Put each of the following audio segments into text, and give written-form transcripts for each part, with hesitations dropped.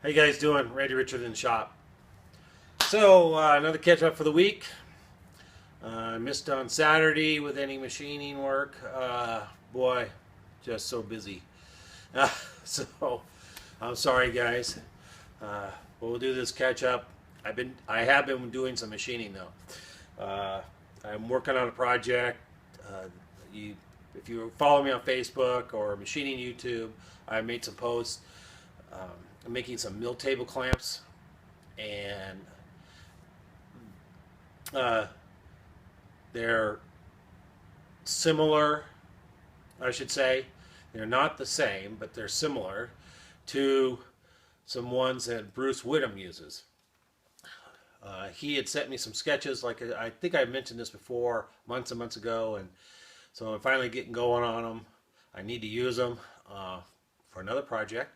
How you guys doing? Randy Richard in the shop. So another catch up for the week. I missed on Saturday with any machining work. Boy, just so busy. So I'm sorry, guys. But we'll do this catch up. I have been doing some machining though. I'm working on a project. Uh, if you follow me on Facebook or Machining YouTube, I made some posts. I'm making some mill table clamps, and uh, they're similar, I should say. They're not the same, but they're similar to some ones that Bruce Whittam uses. He had sent me some sketches, like I think I mentioned this before, months and months ago, and so I'm finally getting going on them. I need to use them for another project.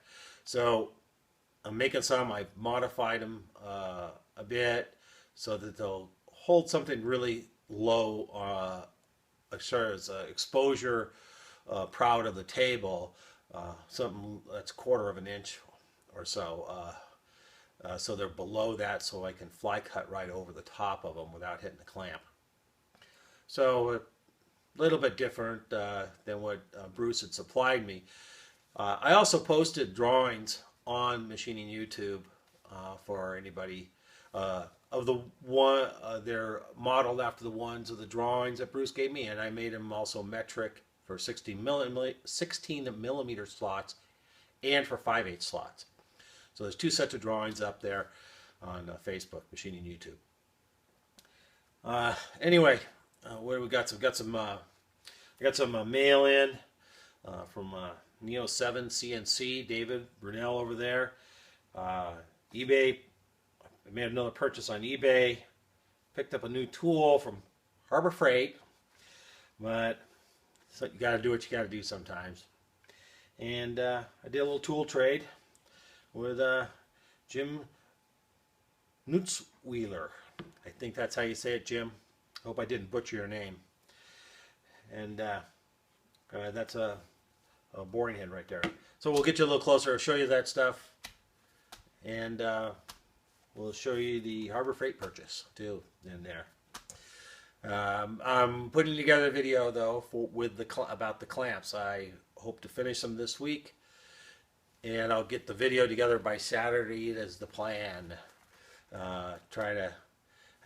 So I'm making some. I've modified them a bit so that they'll hold something really low as far as exposure proud of the table, something that's 1/4 of an inch or so. So they're below that, so I can fly cut right over the top of them without hitting the clamp. So a little bit different than what Bruce had supplied me. I also posted drawings on Machining YouTube for anybody of the one. They're modeled after the ones of the drawings that Bruce gave me, and I made them also metric for 16 millimeter slots and for 5/8 slots. So there's 2 sets of drawings up there on Facebook, Machining YouTube. Anyway, what do we got? So we got some. I got some mail in from Neo 7 CNC, David Brunel over there. eBay. I made another purchase on eBay. Picked up a new tool from Harbor Freight, but so you got to do what you got to do sometimes. And I did a little tool trade with Jim Nutzweiler. I think that's how you say it, Jim. Hope I didn't butcher your name. And that's a boring head right there. So we'll get you a little closer, show you that stuff, and we'll show you the Harbor Freight purchase too in there. I'm putting together a video though about the clamps. I hope to finish them this week, and I'll get the video together by Saturday. That's the plan. I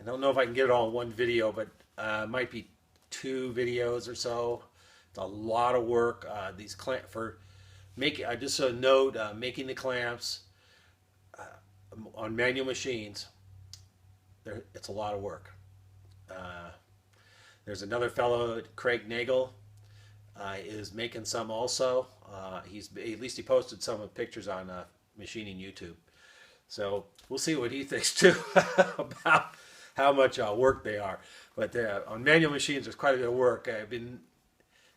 don't know if I can get it all in one video, but it might be 2 videos or so. It's a lot of work. These clamp for making. Just a note: making the clamps on manual machines. It's a lot of work. There's another fellow, Craig Nagel, is making some also. At least he posted some pictures on Machining YouTube. So we'll see what he thinks too about how much work they are. But on manual machines, there's quite a bit of work. I've been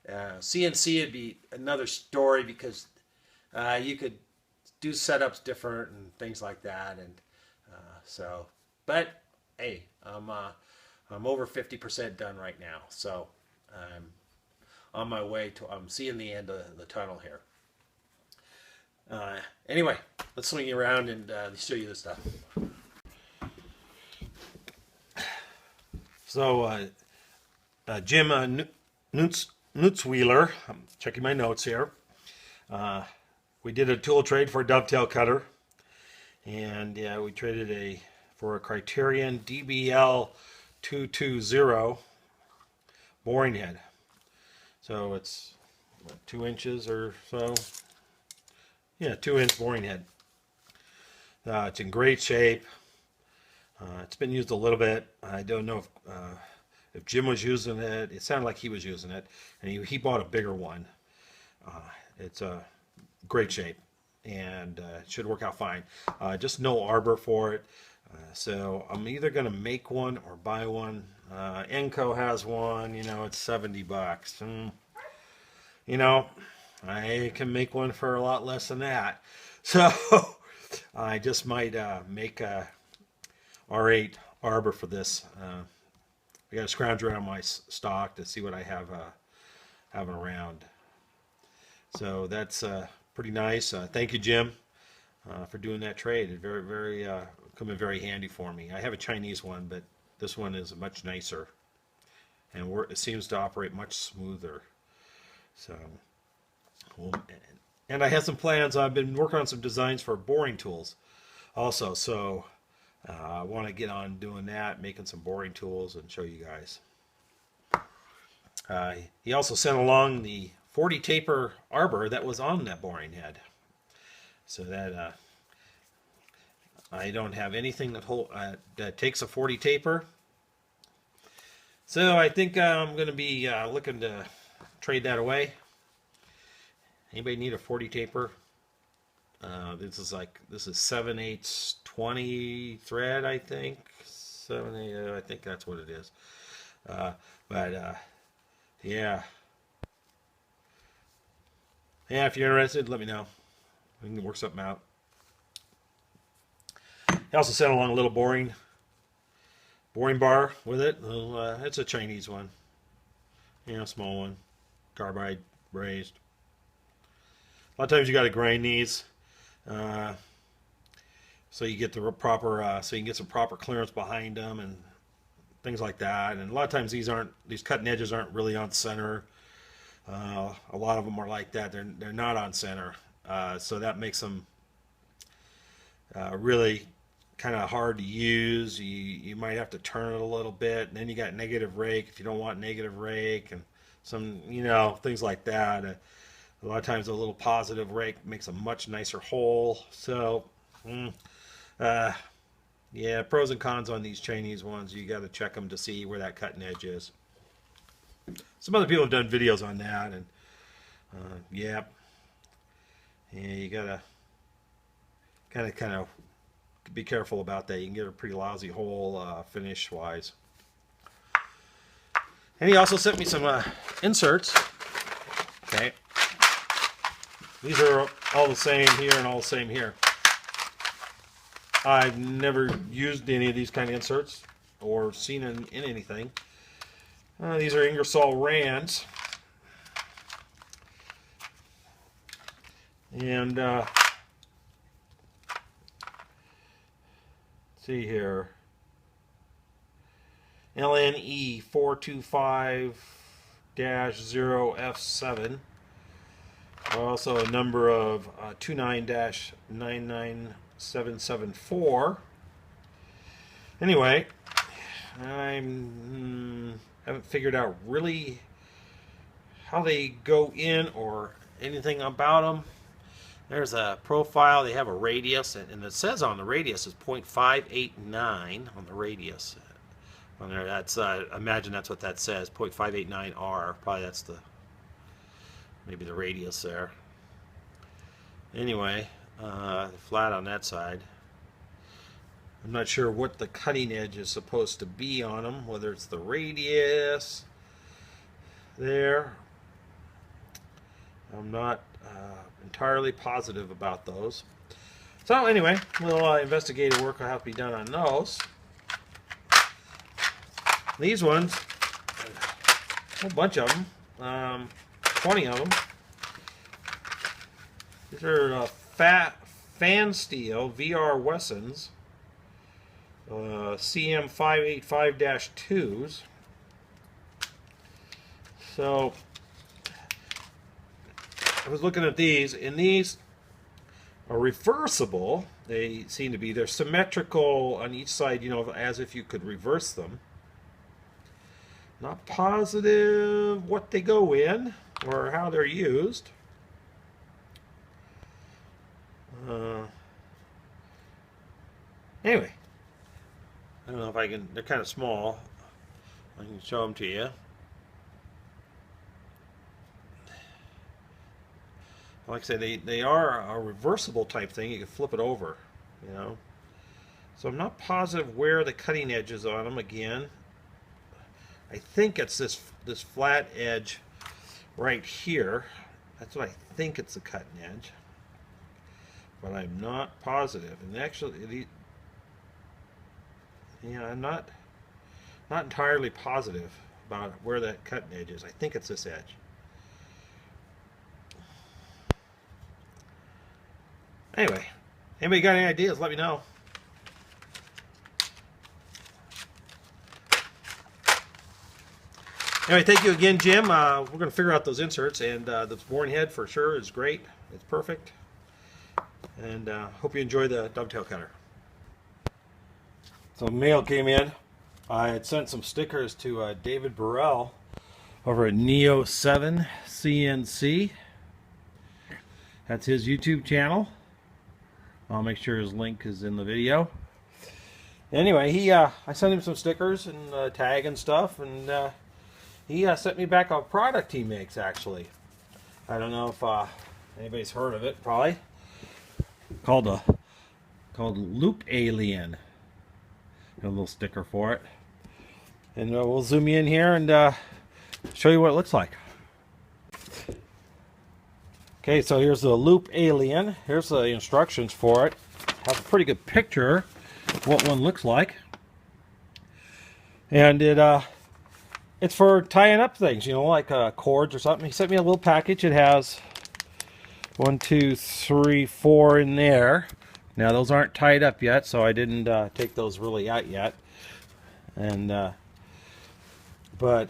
CNC would be another story because you could do setups different and things like that. And but hey, I'm over 50% done right now, so I'm on my way to. I'm seeing the end of the tunnel here. Anyway, let's swing you around and show you this stuff. So Jim Nutzweiler, I'm checking my notes here. We did a tool trade for a dovetail cutter, and we traded for a Criterion DBL 220 boring head. So it's what, 2 inches or so. Yeah, 2-inch boring head. It's in great shape. It's been used a little bit. I don't know if Jim was using it. It sounded like he was using it, and he bought a bigger one. It's a great shape, and it should work out fine. Just no arbor for it. So I'm either going to make one or buy one. Enco has one. It's $70. I can make one for a lot less than that. So I just might make a R8 arbor for this. I got to scrounge around my stock to see what I have around. So that's pretty nice. Thank you, Jim. for doing that trade. It very come in very handy for me. I have a Chinese one, but this one is much nicer, and it seems to operate much smoother. So, and I have some plans. I've been working on some designs for boring tools also. So I want to get on doing that, making some boring tools, and show you guys. He also sent along the 40 taper arbor that was on that boring head. So that I don't have anything that takes a 40 taper. So I think I'm going to be looking to trade that away. Anybody need a 40 taper? This is 7/8 20 thread, I think. 7/8, I think that's what it is. Yeah. Yeah, if you're interested, let me know. We can work something out. He also sent along a little boring bar with it. It's a Chinese one. Small one. Carbide raised. A lot of times you got to grind these, so you get the proper, so you can get some proper clearance behind them and things like that. And a lot of times these cutting edges aren't really on center. A lot of them are like that. They're not on center, so that makes them really kind of hard to use. You might have to turn it a little bit, and then you got negative rake if you don't want negative rake, and some things like that. A lot of times a little positive rake makes a much nicer hole. So yeah, pros and cons on these Chinese ones. You got to check them to see where that cutting edge is. Some other people have done videos on that, and yeah, you gotta kind of be careful about that. You can get a pretty lousy hole finish wise. And he also sent me some inserts. Okay, these are all the same here and all the same here. I've never used any of these kind of inserts or seen in anything. These are Ingersoll Rands. And let's see here. LNE 425-0F7. Also a number of 29-99774. Anyway, I haven't figured out really how they go in or anything about them. There's a profile. They have a radius, and it says on the radius is 0.589 on the radius. On there, that's imagine that's what that says. 0.589R. Probably that's maybe the radius there. Anyway, flat on that side. I'm not sure what the cutting edge is supposed to be on them, whether it's the radius there. I'm not entirely positive about those. So anyway, a little investigative work will have to be done on those. These ones, a whole bunch of them, 20 of them. These are fan steel VR Wessons. CM585-2s. So I was looking at these, and these are reversible. They seem to be. They're symmetrical on each side, as if you could reverse them. Not positive what they go in or how they're used. Anyway, I don't know if I can. They're kind of small. I can show them to you. Like I said, they are a reversible type thing. You can flip it over, So I'm not positive where the cutting edge is on them again. I think it's this flat edge right here. That's what I think it's the cutting edge. But I'm not positive. And actually, I'm not entirely positive about where that cutting edge is. I think it's this edge. Anyway, Anybody got any ideas? Let me know. Anyway, thank you again, Jim. We're going to figure out those inserts, and the boring head for sure is great. It's perfect. And hope you enjoy the dovetail cutter. So mail came in. I had sent some stickers to David Burrell over at Neo 7 CNC. That's his YouTube channel. I'll make sure his link is in the video. Anyway, I sent him some stickers and tag and stuff, and he sent me back a product he makes, actually. I don't know if anybody's heard of it, probably. Called Loop Alien. Got a little sticker for it. And we'll zoom you in here and show you what it looks like. Okay, so here's the Loop Alien. Here's the instructions for it. Has a pretty good picture of what one looks like. And it's for tying up things, you know, like cords or something. He sent me a little package. It has 1, 2, 3, 4 in there. Now those aren't tied up yet, so I didn't take those really out yet. And but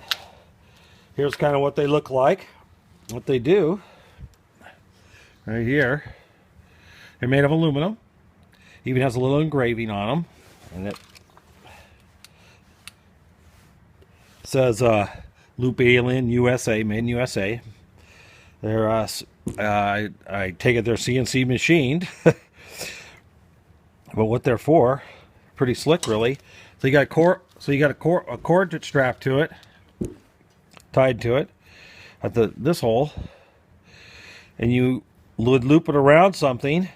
here's kind of what they look like, what they do. Right here, they're made of aluminum. Even has a little engraving on them, and it says Loop Alien USA, made in USA. They're I take it they're CNC machined, but what they're for, pretty slick, really. So you got a cord strapped to it, tied to it at this hole, and you would loop it around something.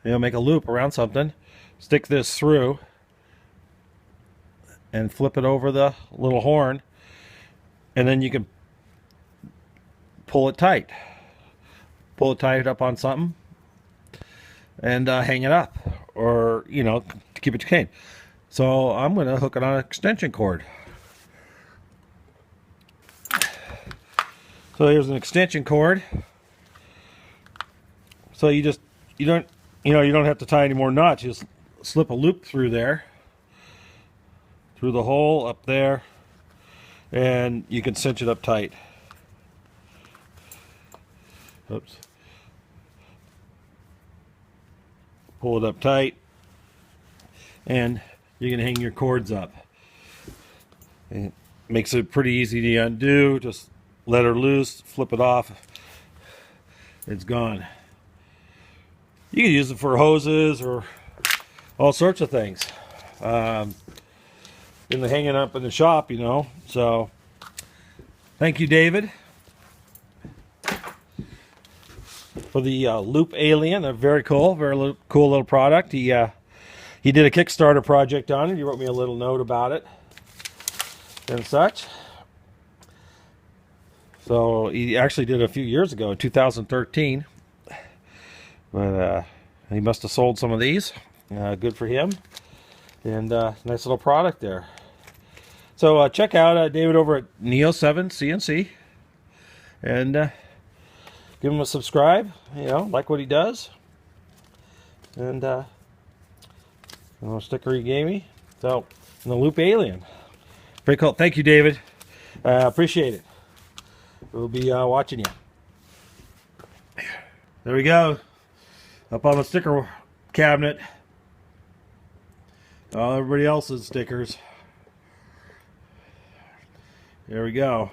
You know, make a loop around something, stick this through, and flip it over the little horn, and then you can pull it tight. Pull it tight up on something, and hang it up, or, you know, to keep it contained. So I'm going to hook it on an extension cord. So here's an extension cord. So you don't have to tie any more knots. You just slip a loop through there, through the hole up there, and you can cinch it up tight. Oops. Pull it up tight, and you can hang your cords up. It makes it pretty easy to undo. Just let her loose, flip it off, it's gone. You can use it for hoses or all sorts of things. In the hanging up in the shop, you know. So, thank you, David, for the Loop Alien. They're very cool, cool little product. He did a Kickstarter project on it. He wrote me a little note about it and such. So he actually did it a few years ago, in 2013. But he must have sold some of these. Good for him. And nice little product there. So check out David over at Neo 7 CNC. And give him a subscribe. You know, like what he does. And a little sticker he gave me. So, and the Loop Alien. Pretty cool. Thank you, David. Appreciate it. We'll be watching you. There we go. Up on the sticker cabinet. Everybody else's stickers. There we go.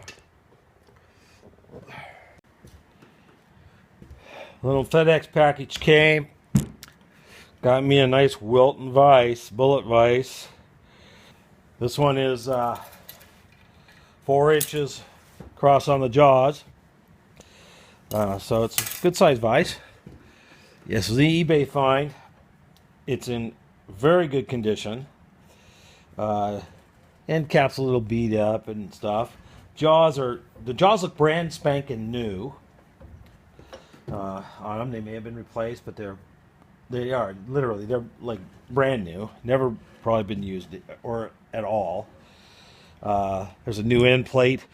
Little FedEx package came. Got me a nice Wilton vise, bullet vise. This one is 4 inches across on the jaws. So it's a good size vise. Yes, it was the eBay find. It's in very good condition. End cap's a little beat up and stuff. The jaws look brand spanking new on them. They may have been replaced, but they are literally, they're like brand new. Never probably been used or at all. There's a new end plate,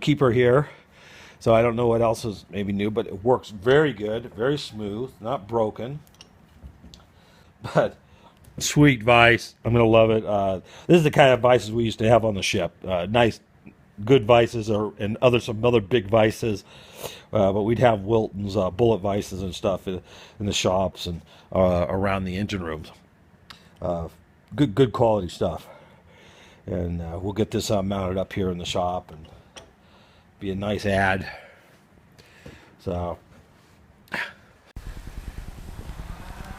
keeper here. So I don't know what else is maybe new, but it works very good, very smooth, not broken. But sweet vise, I'm gonna love it. This is the kind of vices we used to have on the ship. Nice, good vices, and some other big vices. But we'd have Wilton's bullet vices and stuff in the shops and around the engine rooms. Good quality stuff. And we'll get this mounted up here in the shop and be a nice ad. So,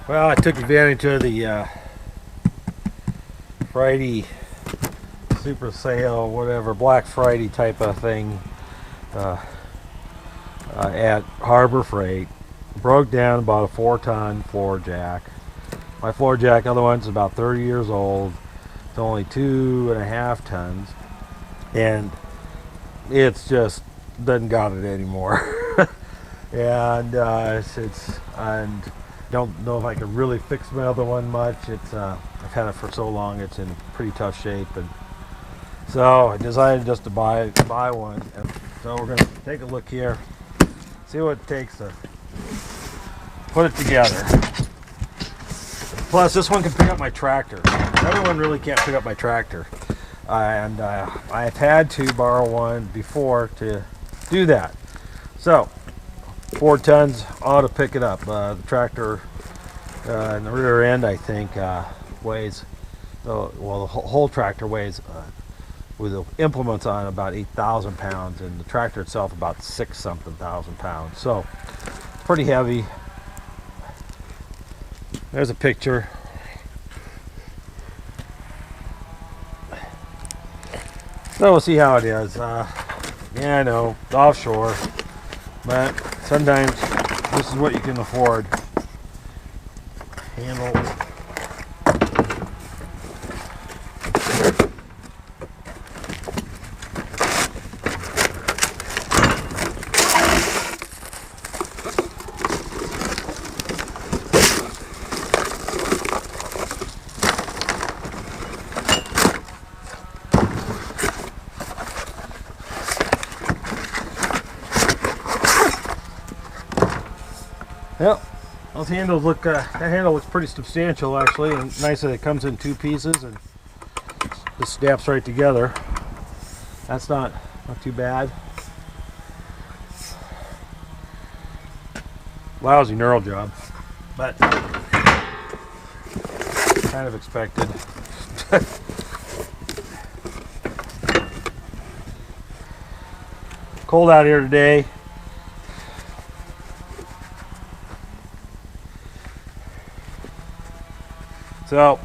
well, I took advantage of the Friday super sale, whatever, Black Friday type of thing at Harbor Freight. Broke down about a 4-ton floor jack. My floor jack, other one's about 30 years old. It's only 2.5 tons, and it's just doesn't got it anymore. And and don't know if I can really fix my other one much. It's I've had it for so long; it's in pretty tough shape, and so I decided just to buy one. And so we're gonna take a look here, see what it takes to put it together. Plus, this one can pick up my tractor. The other one really can't pick up my tractor, and I've had to borrow one before to do that. So 4 tons ought to pick it up. The tractor in the rear end, I think, weighs, well, the whole tractor weighs with the implements on about 8,000 pounds, and the tractor itself about 6-something thousand pounds. So it's pretty heavy. There's a picture. So we'll see how it is. Yeah, I know, it's offshore, but sometimes this is what you can afford. Handle. Yep, those handles look, that handle looks pretty substantial actually, and nice that it comes in 2 pieces and just snaps right together. That's not too bad. Lousy knurl job, but kind of expected. Cold out here today. So,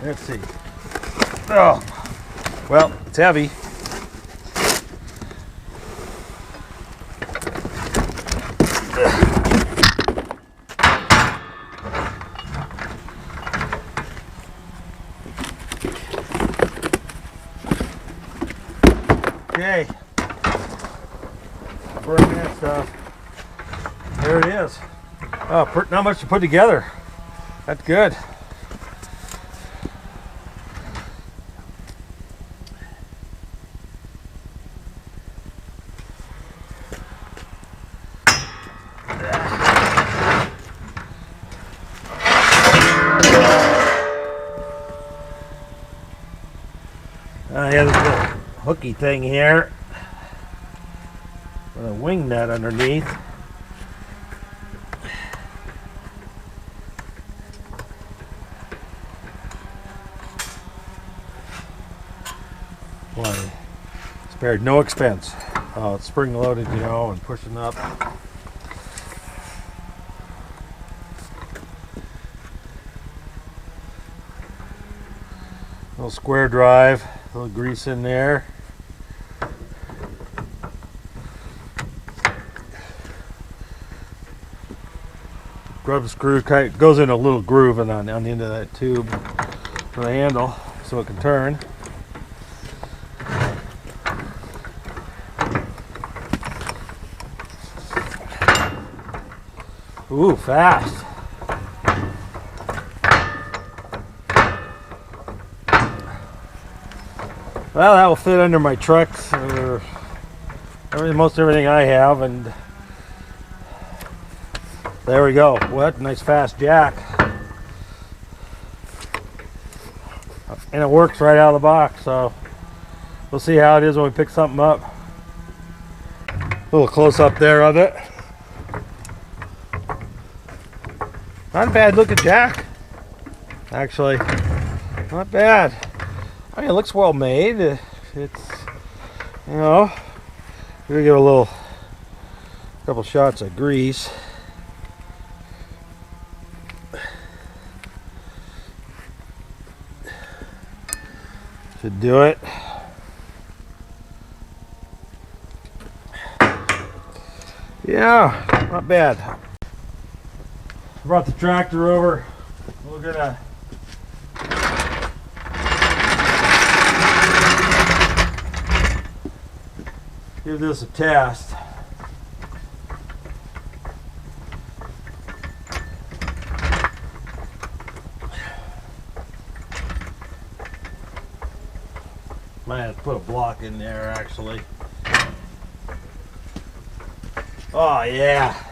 let's see. Oh, well, it's heavy. Okay. Burn that stuff. There it is. Oh, not much to put together. That's good. I have this little hooky thing here with a wing nut underneath. Boy, spared no expense. It's spring loaded, you know, and pushing up. Little square drive, a little grease in there. Grub screw goes in a little groove on the end of that tube for the handle so it can turn. Ooh, fast. Well, that will fit under my trucks, or most everything I have, and there we go. What nice fast jack, and it works right out of the box. So we'll see how it is when we pick something up. A little close up there of it. Not a bad looking jack, actually. Not bad. I mean, it looks well made. It's, you know, we're gonna give it a couple shots of grease. Should do it. Yeah, not bad. Brought the tractor over. We're gonna give this a test. Might have to put a block in there, actually. Oh yeah.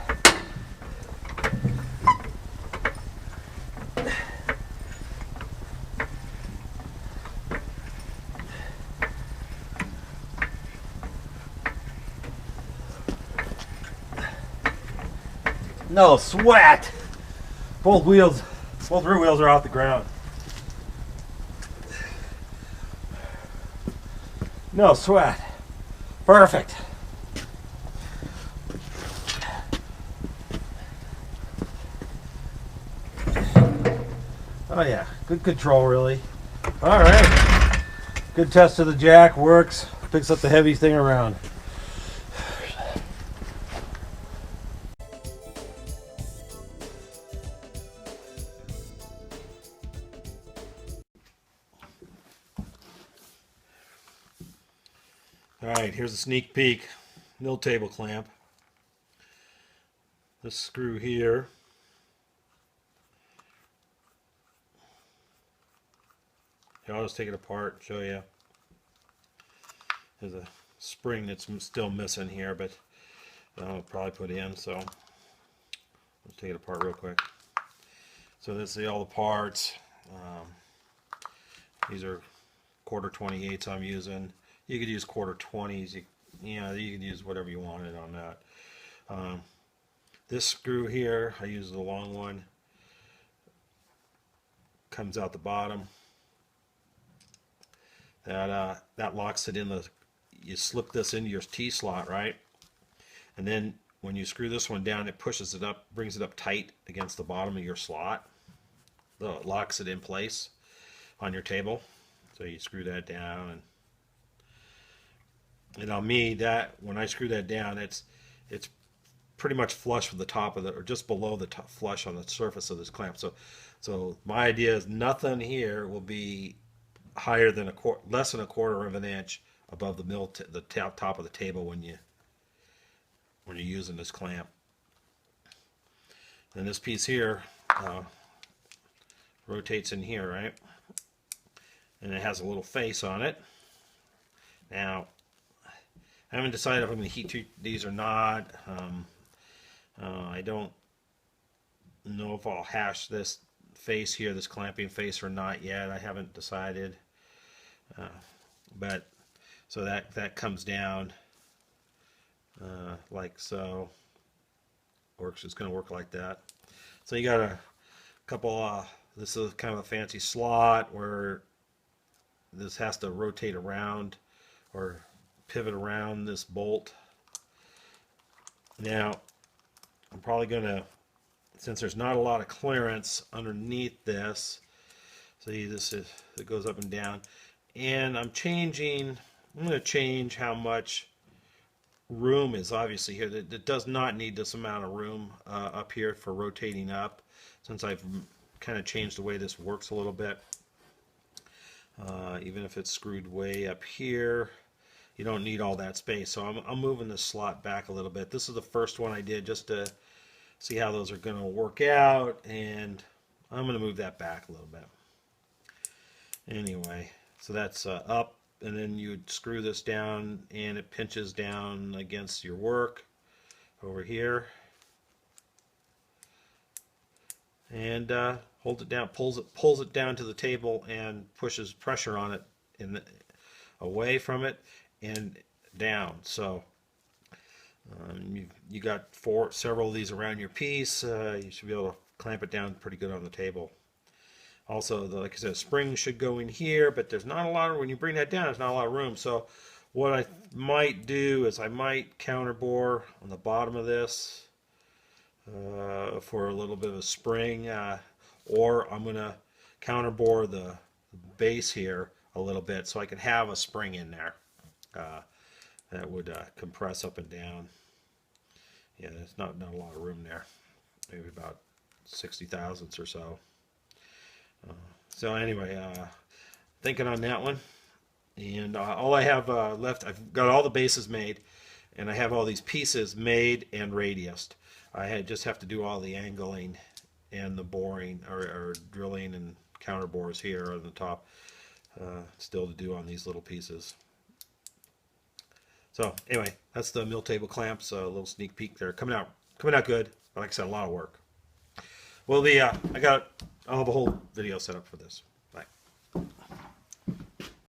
No sweat. Both rear wheels are off the ground. No sweat. Perfect. Oh yeah, good control really. All right, good test of the jack, works. Picks up the heavy thing around. All right, here's a sneak peek. Mill table clamp. This screw here. I'll just take it apart and show you. There's a spring that's still missing here, but I'll probably put in, so let's take it apart real quick. So this is all the parts. These are quarter 28s I'm using. You could use quarter 20s. You could use whatever you wanted on that. This screw here, I use the long one. Comes out the bottom. That locks it in the. You slip this into your T slot, right? And then when you screw this one down, it pushes it up, brings it up tight against the bottom of your slot. So it locks it in place on your table. So you screw that down, and on me, that when I screw that down, it's pretty much flush with the top of the, or just below the top, flush on the surface of this clamp. So my idea is nothing here will be higher than less than a quarter of an inch above the top of the table when you're using this clamp. And this piece here rotates in here, right? And it has a little face on it. Now, I haven't decided if I'm going to heat treat these or not. I don't know if I'll hash this face here, this clamping face, or not yet. I haven't decided. But so that comes down like so. Works. It's going to work like that. So you got a couple. This is kind of a fancy slot where this has to rotate around or pivot around this bolt. Now I'm probably going to, since there's not a lot of clearance underneath this, see this is, it goes up and down, and I'm going to change how much room is obviously here. It does not need this amount of room up here for rotating up, since I've kind of changed the way this works a little bit. Even if it's screwed way up here, you don't need all that space. So I'm moving this slot back a little bit. This is the first one I did just to see how those are going to work out, and I'm going to move that back a little bit. Anyway, so that's up and then you would screw this down, and it pinches down against your work over here, and holds it down, pulls it down to the table, and pushes pressure on it away from it and down. So you got several of these around your piece. You should be able to clamp it down pretty good on the table. Also, like I said, spring should go in here, but there's not a lot of, when you bring that down, there's not a lot of room. So what I might do is I might counterbore on the bottom of this for a little bit of a spring, or I'm going to counterbore the base here a little bit so I can have a spring in there that would compress up and down. Yeah, there's not a lot of room there, maybe about 60 thousandths or so. So anyway, thinking on that one, and all I have left, I've got all the bases made, and I have all these pieces made and radiused. Just have to do all the angling and the boring or drilling and counter bores here on the top, still to do on these little pieces. So anyway, that's the mill table clamps. A little sneak peek there, coming out good. But like I said, a lot of work. Well, I'll have a whole video set up for this. Bye.